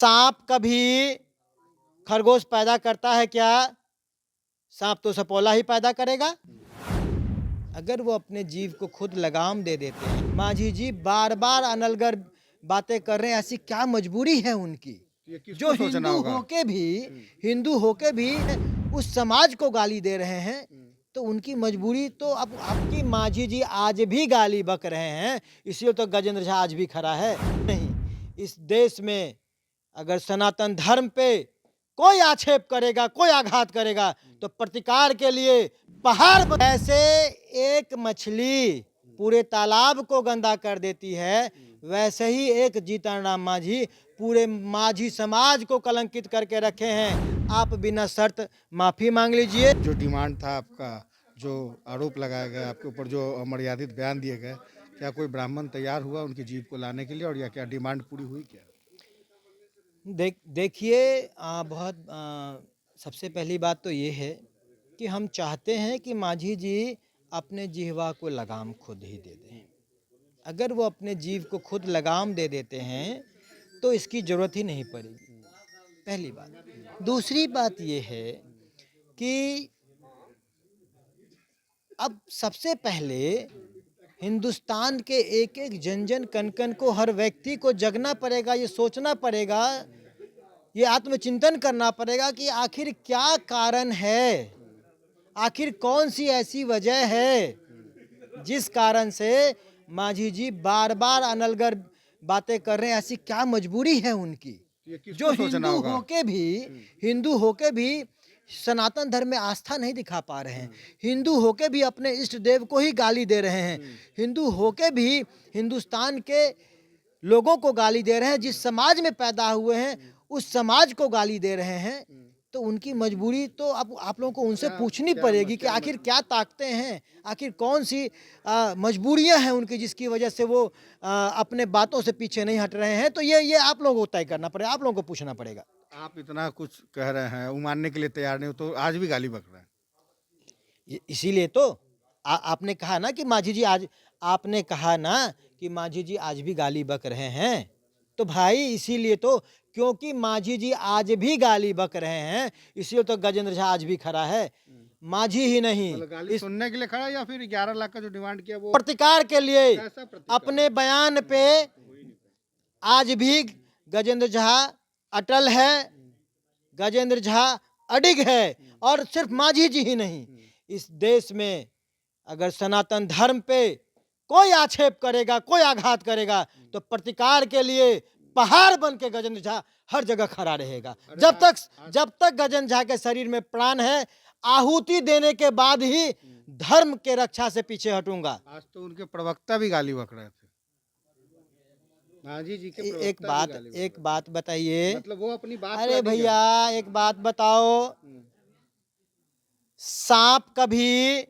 सांप कभी खरगोश पैदा करता है क्या? सांप तो सपोला ही पैदा करेगा। अगर वो अपने जीव को खुद लगाम दे देते हैं। माझी जी बार बार अनलगर बातें कर रहे हैं, ऐसी क्या मजबूरी है उनकी ये जो किसको सोचना होगा? हिंदू होके भी उस समाज को गाली दे रहे हैं। तो उनकी मजबूरी तो अब आपकी माझी जी आज भी गाली बक रहे हैं, इसलिए तो गजेंद्र झा आज भी खड़ा है। नहीं, इस देश में अगर सनातन धर्म पे कोई आक्षेप करेगा, कोई आघात करेगा, तो प्रतिकार के लिए पहाड़ ऐसे एक मछली पूरे तालाब को गंदा कर देती है, वैसे ही एक जीतन राम मांझी पूरे माझी समाज को कलंकित करके रखे हैं। आप बिना शर्त माफी मांग लीजिए। जो डिमांड था आपका, जो आरोप लगाया गया आपके ऊपर, जो अमर्यादित बयान दिए गए, क्या कोई ब्राह्मण तैयार हुआ उनकी जीव को लाने के लिए, और या क्या डिमांड पूरी हुई क्या? देखिए, सबसे पहली बात तो ये है कि हम चाहते हैं कि माझी जी अपने जिह्वा को लगाम खुद ही दे दें। अगर वो अपने जीव को खुद लगाम दे देते हैं तो इसकी ज़रूरत ही नहीं पड़ेगी, पहली बात। दूसरी बात ये है कि अब सबसे पहले हिंदुस्तान के एक एक जन जन कण कण को, हर व्यक्ति को जगना पड़ेगा, ये सोचना पड़ेगा, ये आत्मचिंतन करना पड़ेगा कि आखिर क्या कारण है, आखिर कौन सी ऐसी वजह है जिस कारण से माझी जी बार बार अनलगर बातें कर रहे हैं। ऐसी क्या मजबूरी है उनकी ये जो किसको सोचना होगा? हिंदू होके भी सनातन धर्म में आस्था नहीं दिखा पा रहे हैं। हिंदू होके भी अपने इष्ट देव को ही गाली दे रहे हैं। हिंदू होके भी हिंदुस्तान के लोगों को गाली दे रहे हैं, जिस समाज में पैदा हुए हैं उस समाज को गाली दे रहे हैं। तो उनकी मजबूरी तो अब आप लोगों को उनसे पूछनी पड़ेगी कि आखिर क्या ताकतें हैं, आखिर कौन सी मजबूरियां हैं उनकी, जिसकी वजह से वो अपने बातों से पीछे नहीं हट रहे हैं। तो ये आप लोगों को तय करना पड़ेगा, आप लोगों को पूछना पड़ेगा। आप इतना कुछ कह रहे हैं, वो मानने के लिए तैयार नहीं हो, तो आज भी गाली बक रहे हैं। इसीलिए तो आपने कहा ना कि माझी जी आज, आपने कहा ना कि माझी जी आज भी गाली बक रहे हैं। तो भाई इसीलिए तो, क्योंकि माझी जी आज भी गाली बक रहे हैं, इसलिए तो गजेंद्र झा आज भी खड़ा है। माझी ही नहीं, मतलब गाली सुनने के लिए खड़ा, या फिर 11 लाख का जो डिमांड किया वो प्रतिकार के लिए कैसा प्रतिकार? अपने बयान पे आज भी गजेंद्र झा अटल है, गजेंद्र झा अडिग है। और सिर्फ माझी जी ही नहीं, इस देश में अगर सनातन धर्म पे कोई आक्षेप करेगा, कोई आघात करेगा, तो प्रतिकार के लिए पहाड़ बन के गजेंद्र झा हर जगह खड़ा रहेगा। जब तक गजेंद्र झा के शरीर में प्राण है, आहुति देने के बाद ही धर्म के रक्षा से पीछे हटूंगा। आज तो उनके प्रवक्ता भी गाली बक रहे थे। माझी जी के प्रवक्ता भी गाली बक एक बात बताइए, मतलब वो अपनी बात अरे भैया एक बात बताओ, सांप कभी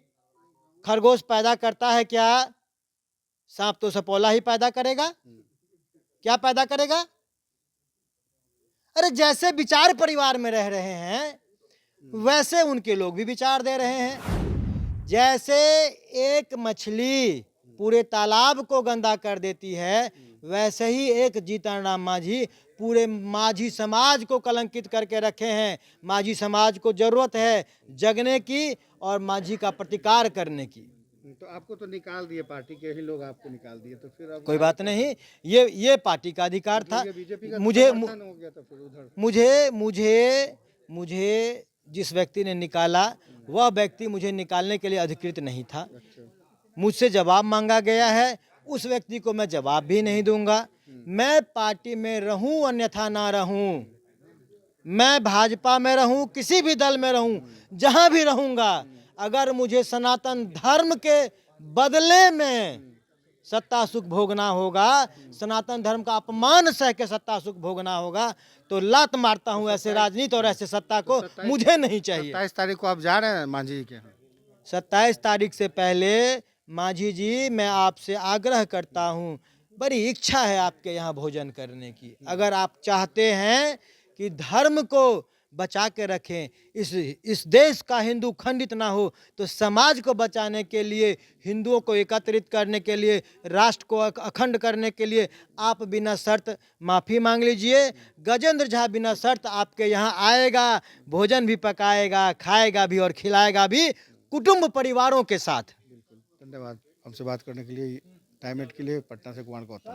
खरगोश पैदा करता है क्या? सांप तो सपोला ही पैदा करेगा। क्या पैदा करेगा? अरे जैसे विचार परिवार में रह रहे हैं, वैसे उनके लोग भी विचार दे रहे हैं। जैसे एक मछली पूरे तालाब को गंदा कर देती है, वैसे ही एक जीतन राम मांझी पूरे माझी समाज को कलंकित करके रखे हैं। माझी समाज को जरूरत है जगने की और माझी का प्रतिकार करने की। तो आपको तो निकाल दिए, पार्टी के ही लोग आपको निकाल दिए, तो फिर अब कोई बात नहीं, ये पार्टी का अधिकार था। बीजेपी का मुझे समर्थन हो गया, तो फिर उधर मुझे मुझे मुझे जिस व्यक्ति ने निकाला, वह व्यक्ति मुझे निकालने के लिए अधिकृत नहीं था। मुझसे जवाब मांगा गया है, उस व्यक्ति को मैं जवाब भी नहीं दूंगा। मैं पार्टी में रहूं अन्यथा ना रहूं, मैं भाजपा में रहूं, किसी भी दल में रहूं, जहां भी रहूंगा, अगर मुझे सनातन धर्म के बदले में सत्ता सुख भोगना होगा, सनातन धर्म का अपमान सह के सत्ता सुख भोगना होगा, तो लात मारता हूं ऐसे राजनीति और ऐसे सत्ता को। मुझे नहीं चाहिए। 27 तारीख को आप जा रहे हैं मांझी जी के यहाँ? 27 तारीख से पहले माझी जी, मैं आपसे आग्रह करता हूं, बड़ी इच्छा है आपके यहाँ भोजन करने की। अगर आप चाहते हैं कि धर्म को बचा के रखें। इस देश का हिंदू खंडित ना हो, तो समाज को बचाने के लिए, हिंदुओं को एकत्रित करने के लिए, राष्ट्र को अखंड करने के लिए आप बिना शर्त माफ़ी मांग लीजिए। गजेंद्र झा बिना शर्त आपके यहाँ आएगा, भोजन भी पकाएगा, खाएगा भी और खिलाएगा भी, कुटुंब परिवारों के साथ। धन्यवाद हमसे बात करने के लिए, टाइम के लिए। पटना से कुमार गौतम।